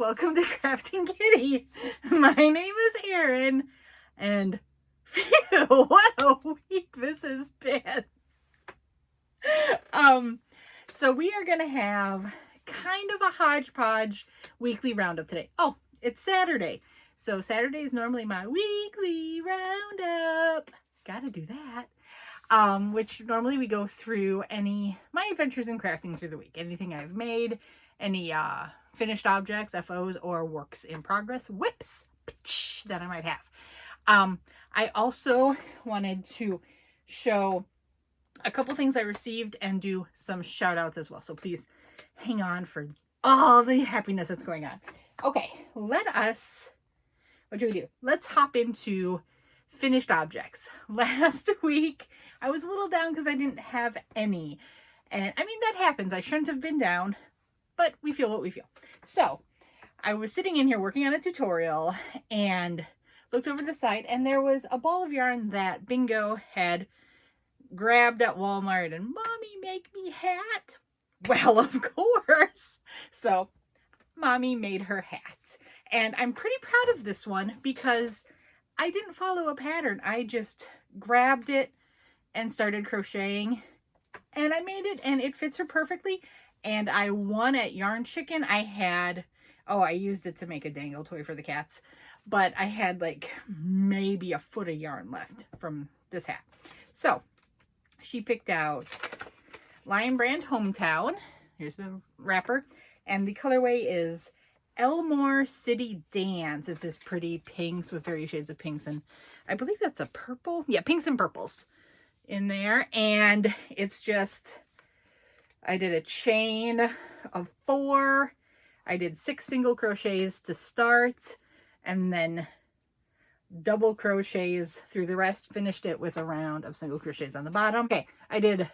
welcome to KraftingKitty. My name is Erin, and phew, what a week this has been. So we are gonna have kind of a hodgepodge weekly roundup today. Oh, it's Saturday. So Saturday is normally my weekly roundup. Gotta do that. Which normally we go through my adventures in crafting through the week. Anything I've made, any finished objects, FOs, or works in progress, whips, that I might have. I also wanted to show a couple things I received and do some shout outs as well. So please hang on for all the happiness that's going on. Okay, what do we do? Let's hop into finished objects. Last week, I was a little down because I didn't have any. And I mean, that happens. I shouldn't have been down, but we feel what we feel. So I was sitting in here working on a tutorial and looked over the side, and there was a ball of yarn that Bingo had grabbed at Walmart and, "Mommy, make me hat." Well, of course. So Mommy made her hat. And I'm pretty proud of this one because I didn't follow a pattern. I just grabbed it and started crocheting, and I made it, and it fits her perfectly. And I won at Yarn Chicken. I used it to make a dangle toy for the cats, but I had like maybe a foot of yarn left from this hat. So she picked out Lion Brand Hometown. Here's the wrapper, and the colorway is Elmore City Dance. It's this pretty pinks with various shades of pinks, and I believe that's a purple. Yeah, pinks and purples in there. And it's just, I did a chain of 4. I did 6 single crochets to start, and then double crochets through the rest. Finished it with a round of single crochets on the bottom. Okay, I did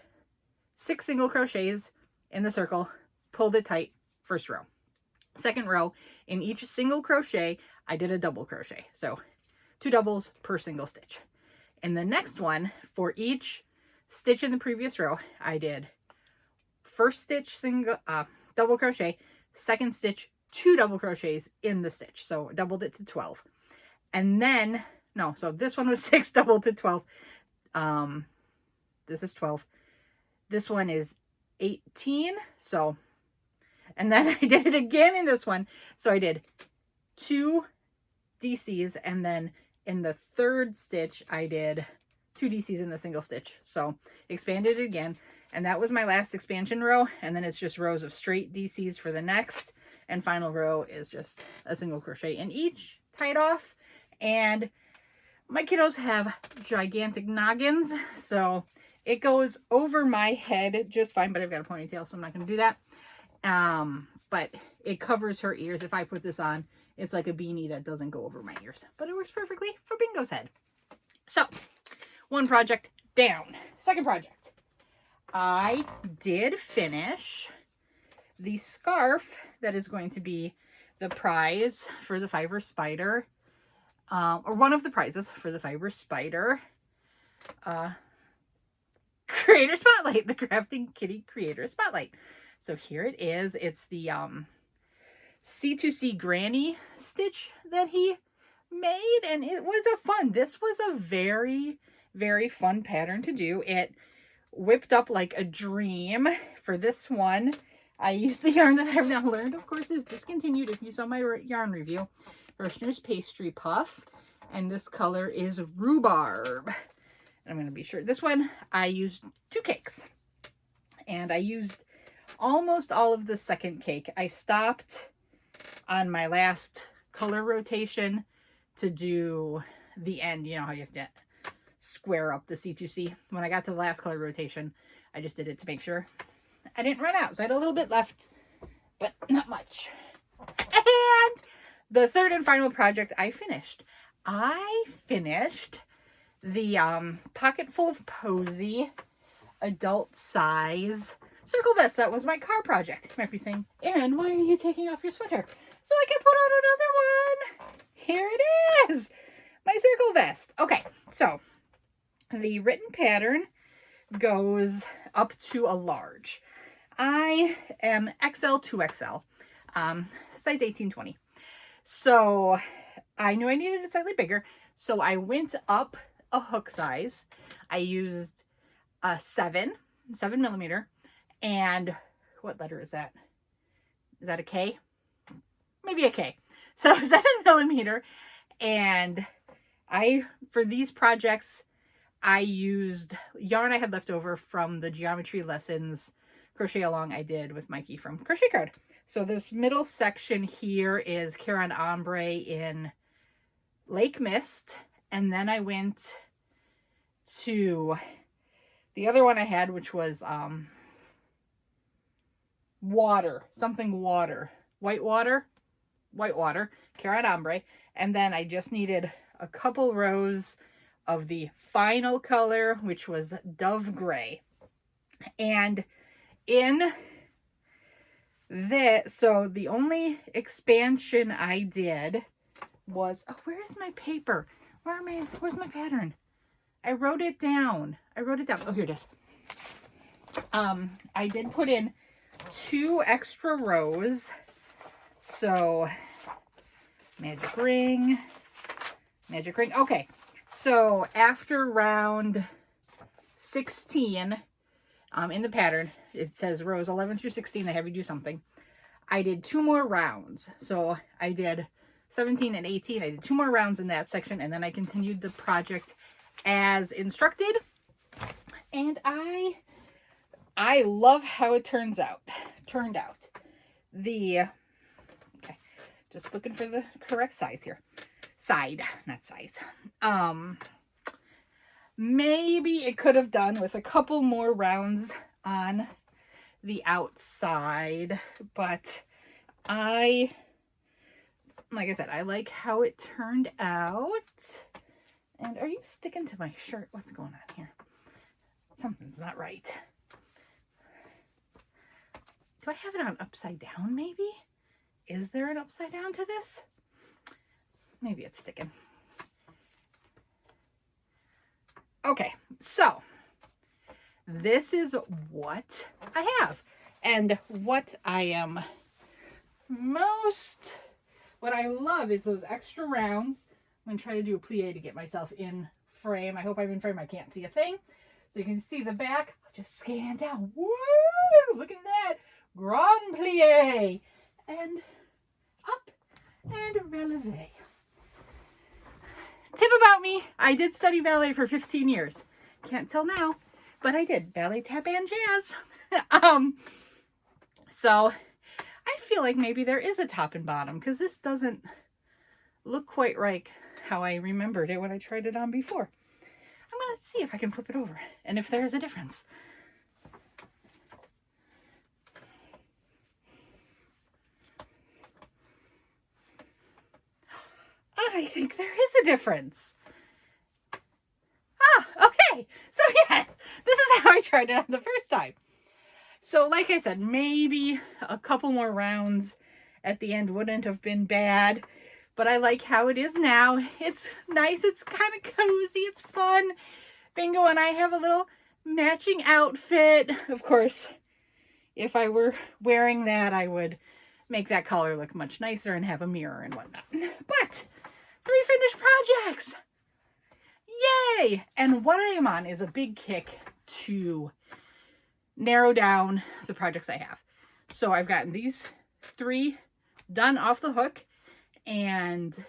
6 single crochets in the circle, pulled it tight, first row. Second row, in each single crochet, I did a double crochet. So 2 doubles per single stitch. In the next one, for each stitch in the previous row, I did first stitch double crochet, second stitch 2 double crochets in the stitch. So doubled it to 12. And then, so this one was 6 doubled to 12. This is 12. This one is 18. And then I did it again in this one. So I did 2 DCs, and then in the third stitch, I did 2 DCs in the single stitch. So expanded it again. And that was my last expansion row. And then it's just rows of straight DCs for the next. And final row is just a single crochet in each, tied off. And my kiddos have gigantic noggins, so it goes over my head just fine, but I've got a ponytail, so I'm not going to do that. But it covers her ears. If I put this on, it's like a beanie that doesn't go over my ears, but it works perfectly for Bingo's head. So one project down. Second project, I did finish the scarf that is going to be the prize for the Fiber Spider, or one of the prizes for the Fiber Spider Creator Spotlight, the KraftingKitty Creator Spotlight. So here it is. It's the C2C Granny stitch that he made, and it was this was a very, very fun pattern to do. It whipped up like a dream. For this one, I used the yarn that I've now learned, of course, is discontinued if you saw my yarn review. Hirschner's Pastry Puff, and this color is Rhubarb. And I'm going to be sure. This one, I used 2 cakes, and I used almost all of the second cake. I stopped on my last color rotation to do the end. You know how you have to square up the C2C. When I got to the last color rotation, I just did it to make sure I didn't run out. So I had a little bit left, but not much. And the third and final project I finished. I finished the Pocket Full of Posey adult size circle vest. That was my car project. You might be saying, Erin, why are you taking off your sweater? So I can put on another one. Here it is. My circle vest. Okay, so the written pattern goes up to a large. I am XL to XL. size 18-20. So I knew I needed it slightly bigger. So I went up a hook size. I used a 7 millimeter. And what letter is that? Is that a K? Maybe a K. So 7 millimeter. And for these projects, I used yarn I had left over from the geometry lessons crochet along I did with Mikey from Crochet Card. So this middle section here is Caron Ombre in Lake Mist. And then I went to the other one I had, which was Whitewater, Caron Ombre. And then I just needed a couple rows of the final color, which was Dove Gray. And in this, so the only expansion I did was, oh, where is my paper? Where's my pattern? I wrote it down. Oh, here it is. I did put in 2 extra rows. So magic ring. Okay. So after round 16, in the pattern, it says rows 11 through 16, they have you do something. I did 2 more rounds. So I did 17 and 18. I did 2 more rounds in that section, and then I continued the project as instructed. And I love how it turned out. Okay, just looking for the correct size here. Side, not size. Maybe it could have done with a couple more rounds on the outside, but like I said, I like how it turned out. And are you sticking to my shirt? What's going on here? Something's not right. Do I have it on upside down maybe? Is there an upside down to this? Maybe it's sticking. Okay, so this is what I have. And what I love is those extra rounds. I'm going to try to do a plie to get myself in frame. I hope I'm in frame. I can't see a thing. So you can see the back. I'll just scan down. Woo! Look at that. Grand plie. And up and releve. Tip about me, I did study ballet for 15 years. Can't tell now, but I did. Ballet, tap, and jazz. So I feel like maybe there is a top and bottom because this doesn't look quite like how I remembered it when I tried it on before. I'm going to see if I can flip it over and if there is a difference. I think there is a difference. Okay. So yes, this is how I tried it on the first time. So like I said, maybe a couple more rounds at the end wouldn't have been bad, but I like how it is now. It's nice. It's kind of cozy. It's fun. Bingo and I have a little matching outfit. Of course, if I were wearing that, I would make that collar look much nicer and have a mirror and whatnot. But 3 finished projects. Yay! And what I am on is a big kick to narrow down the projects I have. So I've gotten these 3 done off the hook, and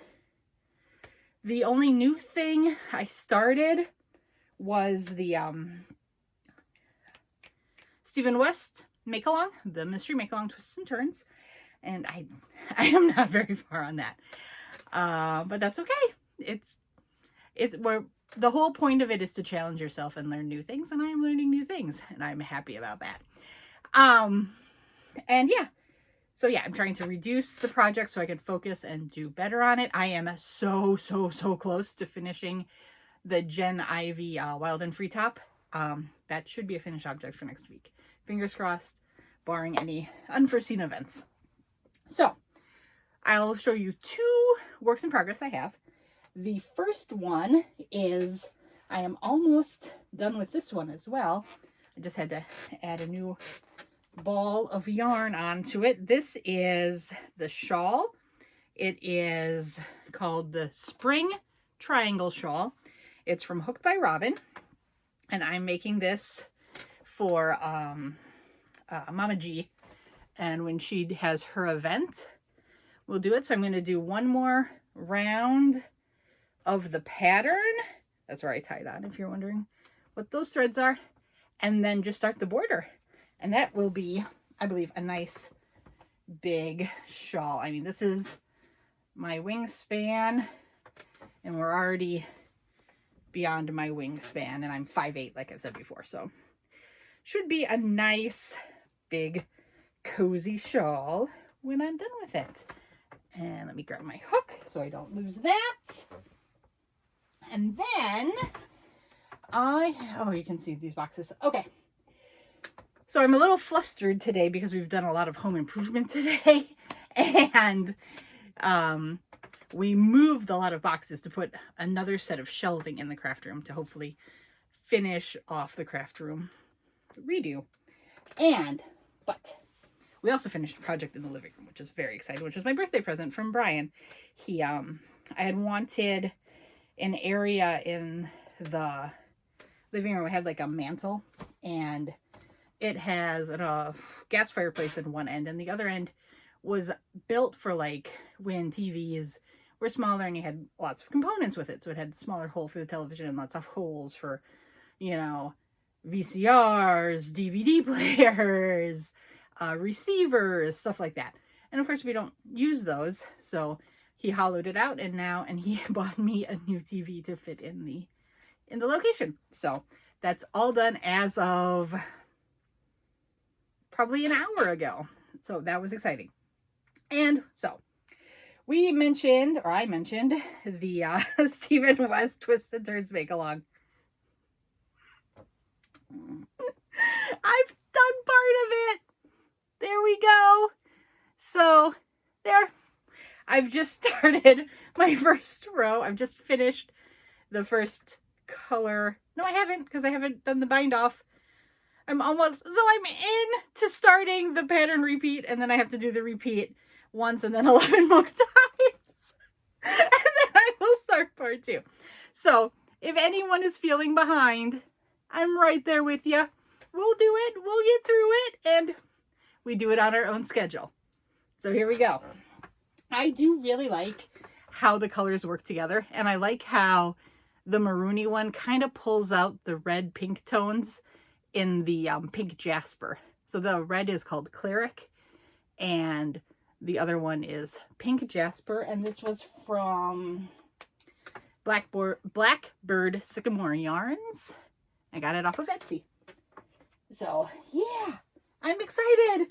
the only new thing I started was the Stephen West make-along, the mystery make-along twists and turns, and I am not very far on that. But that's okay. It's where the whole point of it is to challenge yourself and learn new things, and I am learning new things, and I'm happy about that. And yeah, so yeah, I'm trying to reduce the project so I can focus and do better on it. I am so close to finishing the Jenn Ivy Wild and Free top. That should be a finished object for next week. Fingers crossed, barring any unforeseen events. So I'll show you 2 works in progress I have. The first one is, I am almost done with this one as well. I just had to add a new ball of yarn onto it. This is the shawl. It is called the Spring Triangle Shawl. It's from Hooked by Robin, and I'm making this for Mama G, and when she has her event, we'll do it. So I'm going to do one more round of the pattern. That's where I tied on, if you're wondering what those threads are, and then just start the border. And that will be, I believe, a nice big shawl. I mean, this is my wingspan, and we're already beyond my wingspan, and I'm 5'8", like I've said before, so should be a nice big cozy shawl when I'm done with it. And let me grab my hook so I don't lose that. And then oh, you can see these boxes. Okay, so I'm a little flustered today because we've done a lot of home improvement today, and we moved a lot of boxes to put another set of shelving in the craft room to hopefully finish off the craft room redo. But we also finished a project in the living room, which is very exciting, which was my birthday present from Brian. I had wanted an area in the living room. We had like a mantle, and it has a gas fireplace at one end, and the other end was built for like when TVs were smaller and you had lots of components with it. So it had a smaller hole for the television and lots of holes for, you know, VCRs, DVD players, receivers, stuff like that. And of course we don't use those. So he hollowed it out, and he bought me a new TV to fit in the location. So that's all done as of probably an hour ago. So that was exciting. And so I mentioned the Stephen West Twists and Turns Make Along. I've done part of it. There we go. So there, I've just started my first row. I've just finished the first color. No, I haven't, because I haven't done the bind off. I'm in to starting the pattern repeat, and then I have to do the repeat once and then 11 more times. And then I will start part 2. So if anyone is feeling behind, I'm right there with you. We'll do it. We'll get through it, and we do it on our own schedule. So here we go. I do really like how the colors work together, and I like how the maroony one kind of pulls out the red pink tones in the pink jasper. So the red is called Cleric, and the other one is pink jasper, and this was from Blackbird Sycamore Yarns. I got it off of Etsy. So yeah, I'm excited.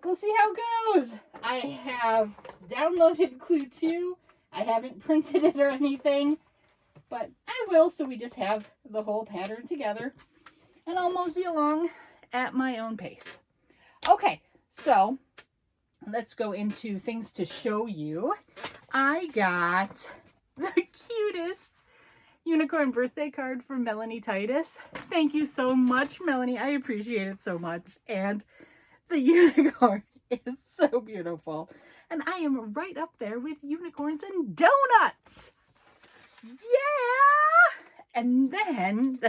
We'll see how it goes. I have downloaded Clue 2. I haven't printed it or anything, but I will, so we just have the whole pattern together, and I'll mosey along at my own pace. Okay, so let's go into things to show you. I got the cutest unicorn birthday card from Melanie Titus. Thank you so much, Melanie. I appreciate it so much. And the unicorn is so beautiful. And I am right up there with unicorns and donuts. Yeah! And then,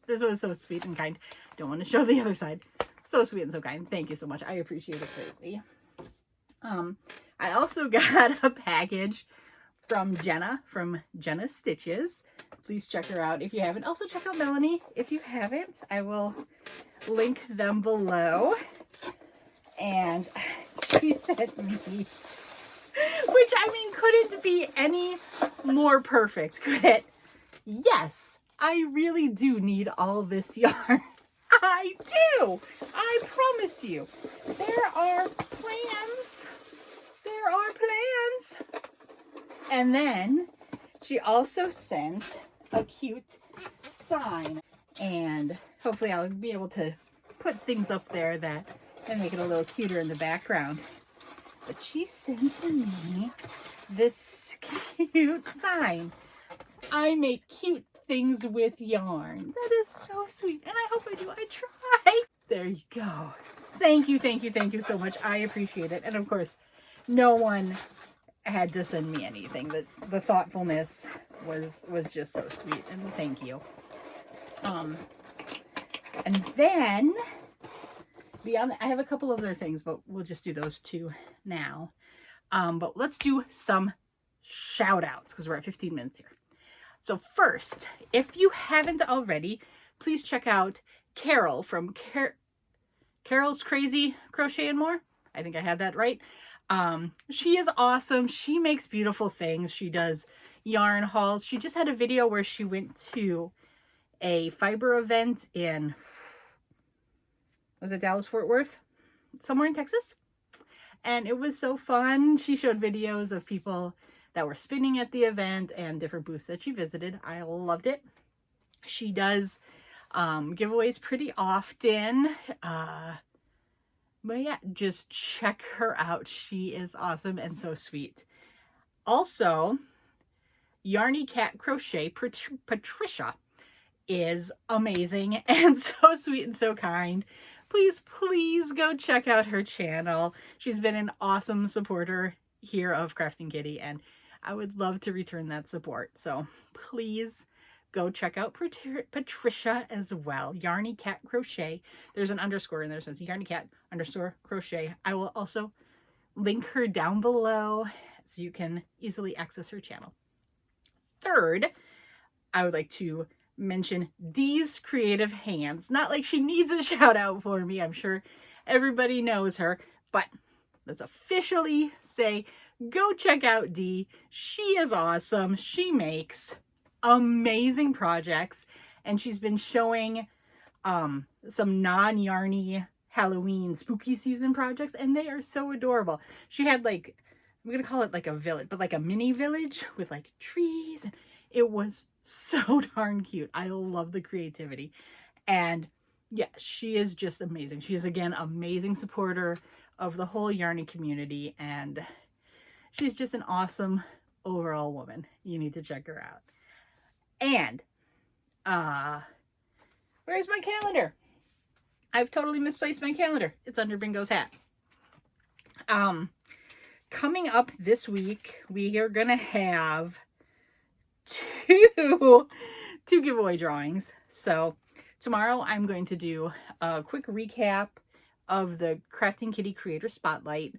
this was so sweet and kind. Don't want to show the other side. So sweet and so kind. Thank you so much. I appreciate it greatly. I also got a package from Jenna, from Jenna Stitches. Please check her out if you haven't. Also check out Melanie if you haven't. I will link them below. And she sent me, which I mean couldn't be any more perfect, could it? Yes, I really do need all this yarn. I do. I promise you. There are plans. And then she also sent a cute sign. And hopefully I'll be able to put things up there that and make it a little cuter in the background. But she sent me this cute sign. I make cute things with yarn. That is so sweet. And I hope I do. I try. There you go. Thank you, thank you, thank you so much. I appreciate it. And of course, no one had to send me anything. The thoughtfulness was just so sweet, and thank you. And then beyond, I have a couple other things, but we'll just do those two now. But let's do some shout outs because we're at 15 minutes here. So first, if you haven't already, please check out Carol from Carol's Crazy Crochet and More. I think I had that right. She is awesome. She makes beautiful things. She does yarn hauls. She just had a video where she went to a fiber event in, was it Dallas, Fort Worth? Somewhere in Texas. And it was so fun. She showed videos of people that were spinning at the event and different booths that she visited. I loved it. She does giveaways pretty often. But yeah, just check her out. She is awesome and so sweet. Also, Yarny Cat Crochet Patricia is amazing and so sweet and so kind. Please, please go check out her channel. She's been an awesome supporter here of KraftingKitty, and I would love to return that support. So please go check out Patricia as well. Yarny Cat Crochet. There's an underscore in there, so it's Yarny Cat _crochet. I will also link her down below so you can easily access her channel. Third, I would like to mention Dee's Creative Hands. Not like she needs a shout out for me. I'm sure everybody knows her, but let's officially say go check out Dee. She is awesome. She makes amazing projects, and she's been showing some non-yarny Halloween spooky season projects, and they are so adorable. She had like, I'm gonna call it like a village, but like a mini village with like trees, and it was so darn cute. I love the creativity. And yeah, she is just amazing. She is, again, amazing supporter of the whole yarny community, and she's just an awesome overall woman. You need to check her out. And where's my calendar? I've totally misplaced my calendar. It's under Bingo's hat. Coming up this week, we are gonna have two giveaway drawings. So tomorrow I'm going to do a quick recap of the KraftingKitty Creator Spotlight.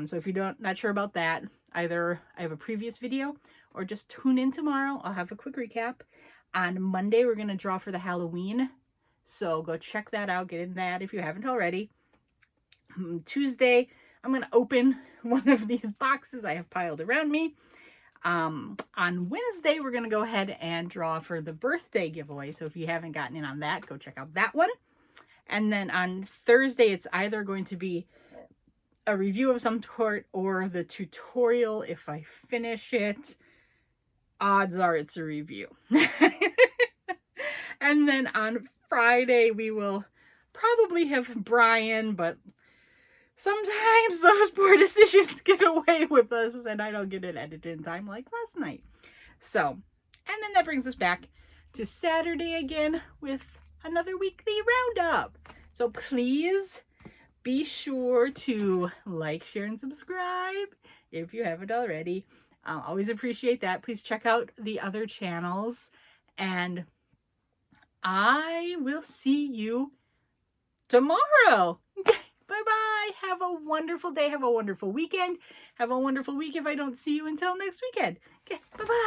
So if you're not sure about that, either I have a previous video or just tune in tomorrow. I'll have a quick recap. On Monday, we're going to draw for the Halloween. So go check that out. Get in that if you haven't already. Tuesday, I'm going to open one of these boxes I have piled around me. On Wednesday, we're going to go ahead and draw for the birthday giveaway. So if you haven't gotten in on that, go check out that one. And then on Thursday, it's either going to be a review of some sort or the tutorial. If I finish it, odds are it's a review. And then on Friday, we will probably have Brian, but sometimes those poor decisions get away with us and I don't get it edited in time like last night. So, and then that brings us back to Saturday again with another weekly roundup. So please be sure to like, share, and subscribe if you haven't already. Always appreciate that. Please check out the other channels, and I will see you tomorrow. Bye-bye. Have a wonderful day. Have a wonderful weekend. Have a wonderful week if I don't see you until next weekend. Okay, bye-bye.